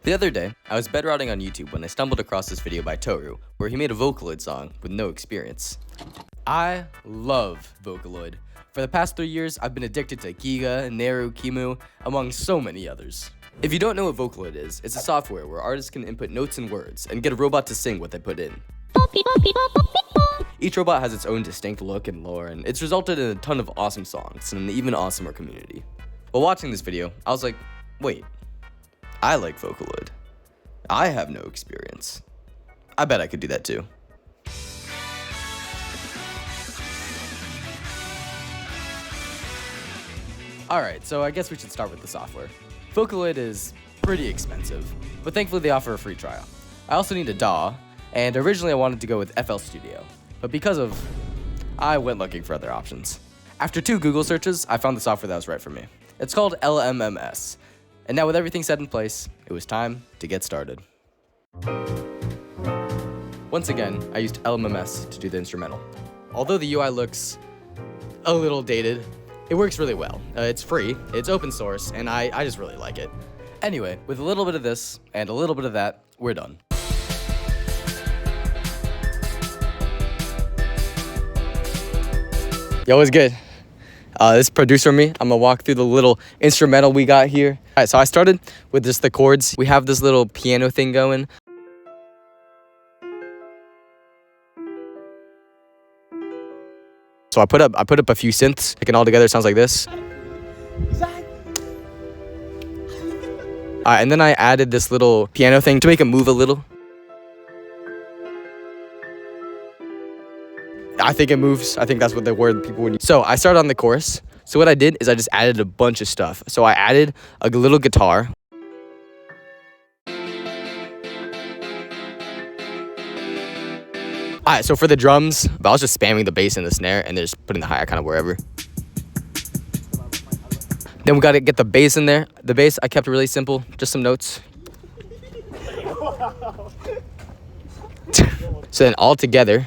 The other day, I was bedrotting on YouTube when I stumbled across this video by Toru, where he made a Vocaloid song with no experience. I love Vocaloid. For the past 3 years, I've been addicted to Giga, Neru, Kimu, among so many others. If you don't know what Vocaloid is, it's a software where artists can input notes and words and get a robot to sing what they put in. Each robot has its own distinct look and lore, and it's resulted in a ton of awesome songs and an even awesomer community. While watching this video, I was like, wait, I like Vocaloid. I have no experience. I bet I could do that too. Alright, so I guess we should start with the software. Vocaloid is pretty expensive, but thankfully they offer a free trial. I also need a DAW, and originally I wanted to go with FL Studio, but I went looking for other options. After 2 Google searches, I found the software that was right for me. It's called LMMS, and now with everything set in place, it was time to get started. Once again, I used LMMS to do the instrumental. Although the UI looks a little dated, it works really well. It's free, it's open source, and I just really like it. Anyway, with a little bit of this and a little bit of that, we're done. Yo, what's good? This is producer me. I'm gonna walk through the little instrumental we got here. All right, so I started with just the chords. We have this little piano thing going. So I put up a few synths, taken all together, it sounds like this. And then I added this little piano thing to make it move a little. I think it moves. I think that's what the word people would use. So I started on the chorus. So what I did is I just added a bunch of stuff. So I added a little guitar. Alright, so for the drums, I was just spamming the bass and the snare and then just putting the hi-hat kind of wherever. Then we gotta get the bass in there. The bass, I kept it really simple, just some notes. So then all together,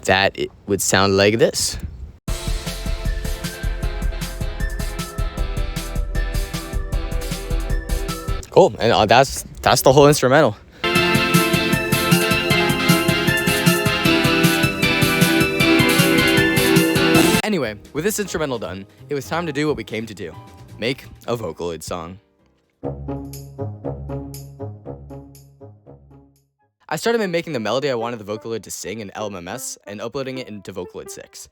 that it would sound like this. Cool, and that's the whole instrumental. Anyway, with this instrumental done, it was time to do what we came to do. Make a Vocaloid song. I started by making the melody I wanted the Vocaloid to sing in LMMS and uploading it into Vocaloid 6.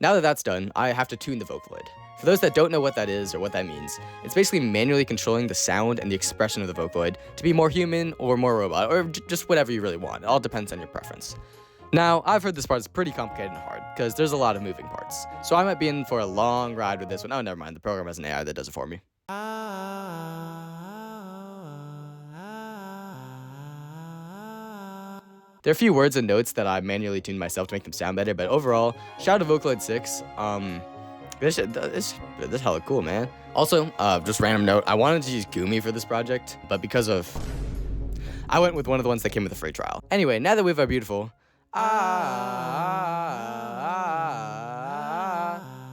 Now that that's done, I have to tune the Vocaloid. For those that don't know what that is or what that means, it's basically manually controlling the sound and the expression of the Vocaloid to be more human or more robot, or just whatever you really want. It all depends on your preference. Now, I've heard this part is pretty complicated and hard, because there's a lot of moving parts. So I might be in for a long ride with this one. Oh, never mind, the program has an AI that does it for me. There are a few words and notes that I manually tuned myself to make them sound better, but overall, shout out to Vocaloid 6. This is hella cool, man. Also, just random note, I wanted to use GUMI for this project, but because of... I went with one of the ones that came with a free trial. Anyway, now that we have our beautiful...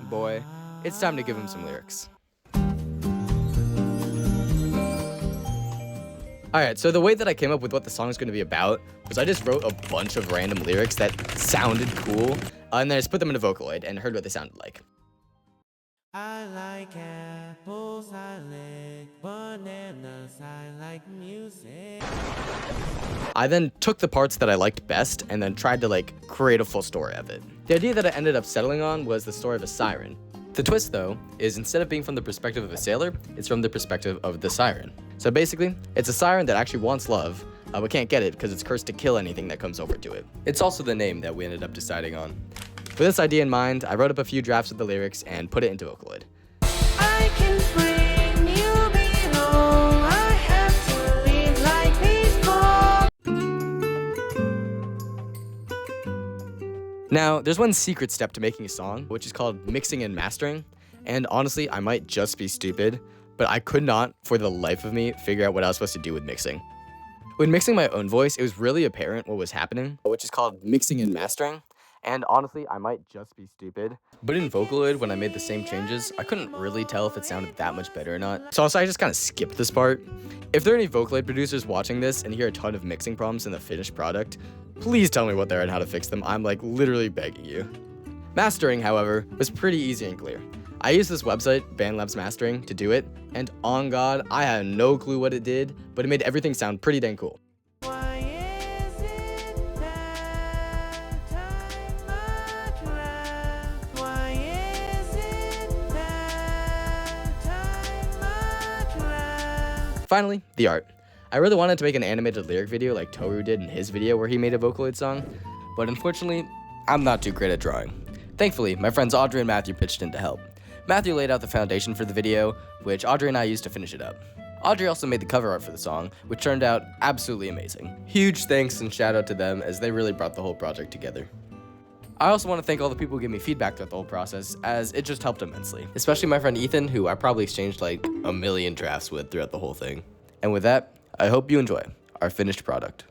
boy, it's time to give him some lyrics. Alright, so the way that I came up with what the song is going to be about was I just wrote a bunch of random lyrics that sounded cool, and then I just put them in a Vocaloid and heard what they sounded like. I like apples, I like bananas, I like music. I then took the parts that I liked best and then tried to create a full story of it. The idea that I ended up settling on was the story of a siren. The twist though, is instead of being from the perspective of a sailor, it's from the perspective of the siren. So basically, it's a siren that actually wants love, but can't get it because it's cursed to kill anything that comes over to it. It's also the name that we ended up deciding on. With this idea in mind, I wrote up a few drafts of the lyrics and put it into Vocaloid. I can bring you below, I have to live like before. Now, there's one secret step to making a song, which is called mixing and mastering. And honestly, I might just be stupid, but I could not, for the life of me, figure out what I was supposed to do with mixing. When mixing my own voice, it was really apparent what was happening, which is called mixing and mastering. And honestly, I might just be stupid. But in Vocaloid, when I made the same changes, I couldn't really tell if it sounded that much better or not. So I just kind of skipped this part. If there are any Vocaloid producers watching this and hear a ton of mixing problems in the finished product, please tell me what they are and how to fix them. I'm like literally begging you. Mastering, however, was pretty easy and clear. I used this website, BandLabs Mastering, to do it, and on God, I had no clue what it did, but it made everything sound pretty dang cool. Finally, the art. I really wanted to make an animated lyric video like Toru did in his video where he made a Vocaloid song, but unfortunately, I'm not too great at drawing. Thankfully, my friends Audrey and Matthew pitched in to help. Matthew laid out the foundation for the video, which Audrey and I used to finish it up. Audrey also made the cover art for the song, which turned out absolutely amazing. Huge thanks and shout out to them as they really brought the whole project together. I also want to thank all the people who gave me feedback throughout the whole process, as it just helped immensely. Especially my friend Ethan, who I probably exchanged like a million drafts with throughout the whole thing. And with that, I hope you enjoy our finished product.